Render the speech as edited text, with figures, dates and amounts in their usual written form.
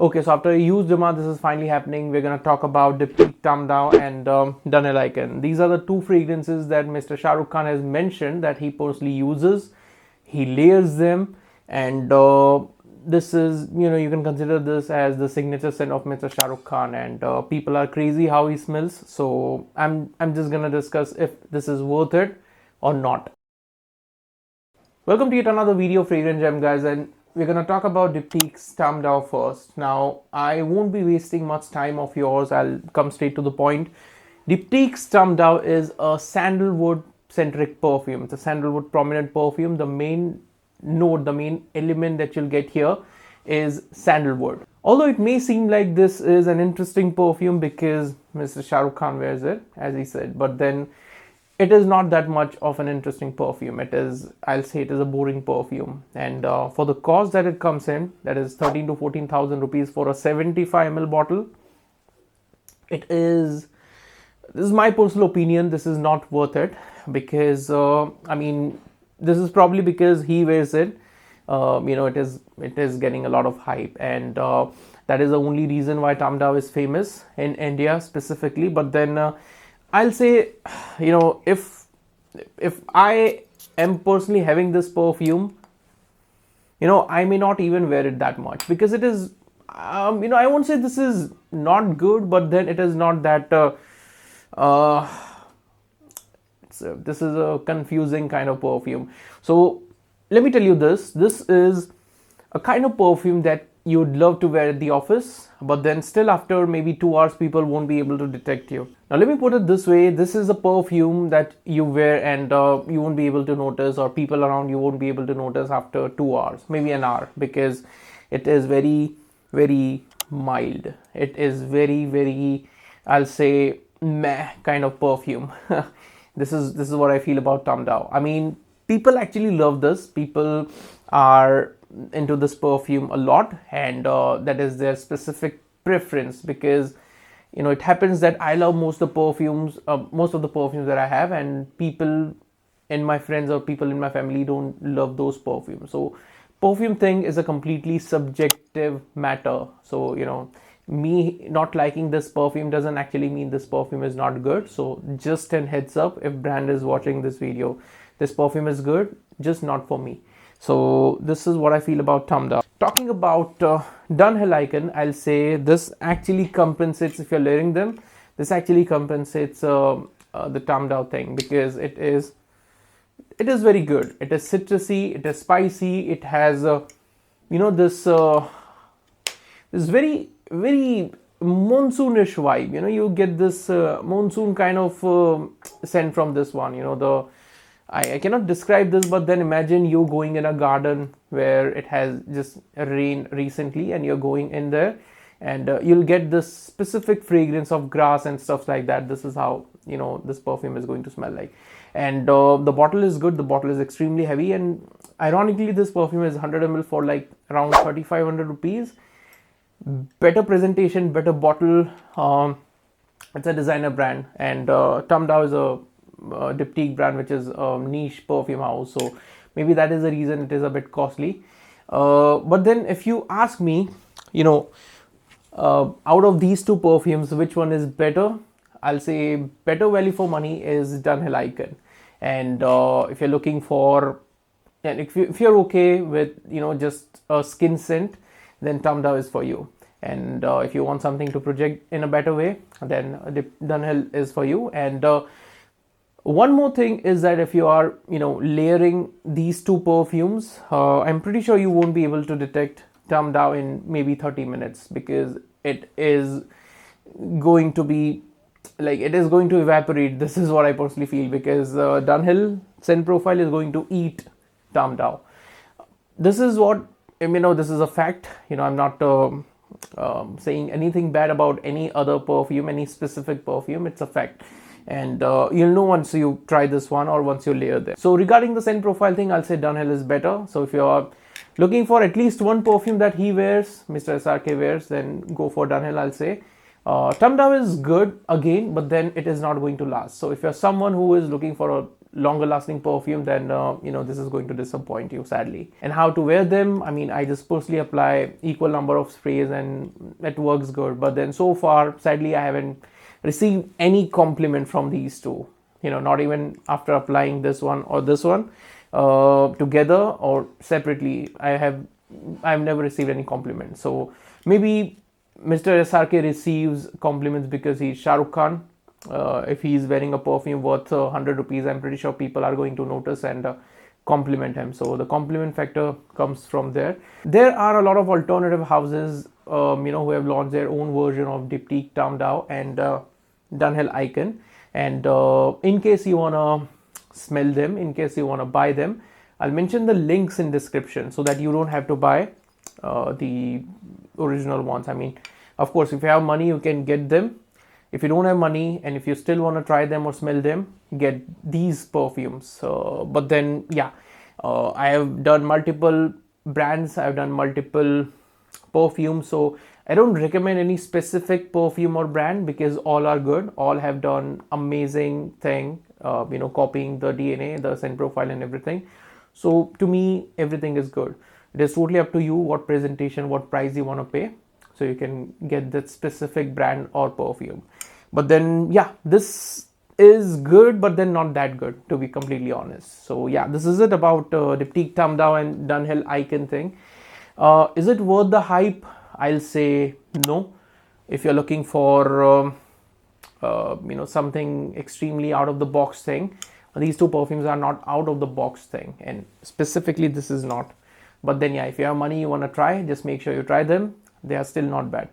Okay, so after a huge demand, this is finally happening. We're gonna talk about Diptyque Tam Dao and Dunhill Icon. These are the two fragrances that Mr. Shah Rukh Khan has mentioned that he personally uses. He layers them, and this is, you can consider this as the signature scent of Mr. Shah Rukh Khan, and people are crazy how he smells. So I'm just gonna discuss if this is worth it or not. Welcome to yet another video, Fragrance Gem, guys, and we're gonna talk about Diptyque Tam Dao first. Now, I won't be wasting much time of yours. I'll come straight to the point. Diptyque Tam Dao is a sandalwood centric perfume. It's a sandalwood prominent perfume. The main note, the main element that you'll get here is sandalwood. Although it may seem like this is an interesting perfume because Mr. Shah Rukh Khan wears it, as he said, but then it is not that much of an interesting perfume. It is, I'll say, it is a boring perfume. And for the cost that it comes in, that is 13 to 14,000 rupees for a 75 ml bottle, it is, this is my personal opinion, this is not worth it because, I mean, this is probably because he wears it. It is getting a lot of hype, and that is the only reason why Tam Dao is famous in India specifically. But then I'll say, if I am personally having this perfume, I may not even wear it that much because it is, I won't say this is not good, but then it is not that, this is a confusing kind of perfume. So let me tell you this is a kind of perfume that you'd love to wear at the office, but then still after maybe 2 hours, people won't be able to detect you. Now, let me put it this way. This is a perfume that you wear and you won't be able to notice, or people around you won't be able to notice after 2 hours, maybe an hour, because it is very, very mild. It is very, very, I'll say, meh kind of perfume. This is what I feel about Tam Dao. I mean, people actually love this. People are into this perfume a lot, and that is their specific preference because it happens that I love most of the perfumes that I have, and people in my friends or people in my family don't love those perfumes. So perfume thing is a completely subjective matter. So me not liking this perfume doesn't actually mean this perfume is not good. So just an heads up, if brand is watching this video, this perfume is good, just not for me. So this is what I feel about Tam Dao. Talking about Dunhill Icon, I'll say this actually compensates, if you're layering them, this actually compensates the Tam Dao thing because it is very good. It is citrusy, it is spicy, it has this very, very monsoonish vibe. You get this monsoon kind of scent from this one. I cannot describe this, but then imagine you going in a garden where it has just rained recently and you're going in there, and you'll get this specific fragrance of grass and stuff like that. This is how this perfume is going to smell like. And the bottle is good. The bottle is extremely heavy, and ironically this perfume is 100 ml for like around 3,500 rupees. Better presentation, better bottle. It's a designer brand, and Tam Dao is a Diptyque brand, which is a niche perfume house, so maybe that is the reason it is a bit costly. But then if you ask me, out of these two perfumes, which one is better, I'll say better value for money is Dunhill Icon. And if you're looking for, and if you're okay with just a skin scent, then Tam Dao is for you. And if you want something to project in a better way, then Dunhill is for you. And one more thing is that if you are, layering these two perfumes, I'm pretty sure you won't be able to detect Tam Dao in maybe 30 minutes because it is going to be like, it is going to evaporate. This is what I personally feel because Dunhill scent profile is going to eat Tam Dao. This is what, this is a fact. I'm not saying anything bad about any other perfume, any specific perfume. It's a fact. And you'll know once you try this one or once you layer them. So regarding the scent profile thing, I'll say Dunhill is better. So if you're looking for at least one perfume that he wears, Mr. SRK wears, then go for Dunhill, I'll say. Tam Dao is good again, but then it is not going to last. So if you're someone who is looking for a longer lasting perfume, then this is going to disappoint you, sadly. And how to wear them, I mean, I just personally apply equal number of sprays and it works good. But then so far, sadly, I haven't received any compliment from these two, not even after applying this one or this one together or separately. I've never received any compliment. So maybe Mr. SRK receives compliments because he's Shah Rukh Khan. If he's wearing a perfume worth 100 rupees, I'm pretty sure people are going to notice and compliment him. So the compliment factor comes from there. There are a lot of alternative houses, who have launched their own version of Diptyque Tam Dao and Dunhill Icon. And in case you want to smell them, in case you want to buy them, I'll mention the links in description so that you don't have to buy the original ones. I mean, of course, if you have money, you can get them. If you don't have money and if you still want to try them or smell them, get these perfumes. But then, I have done multiple brands. I've done multiple perfumes. So I don't recommend any specific perfume or brand because all are good. All have done amazing thing, copying the DNA, the scent profile and everything. So to me, everything is good. It is totally up to you what presentation, what price you want to pay. So you can get that specific brand or perfume. But then, this is good, but then not that good, to be completely honest. So this is it about Diptyque Tam Dao and Dunhill Icon thing. Is it worth the hype? I'll say no. If you're looking for something extremely out of the box thing, these two perfumes are not out of the box thing, and specifically this is not. But then if you have money, you want to try, just make sure you try them. They are still not bad.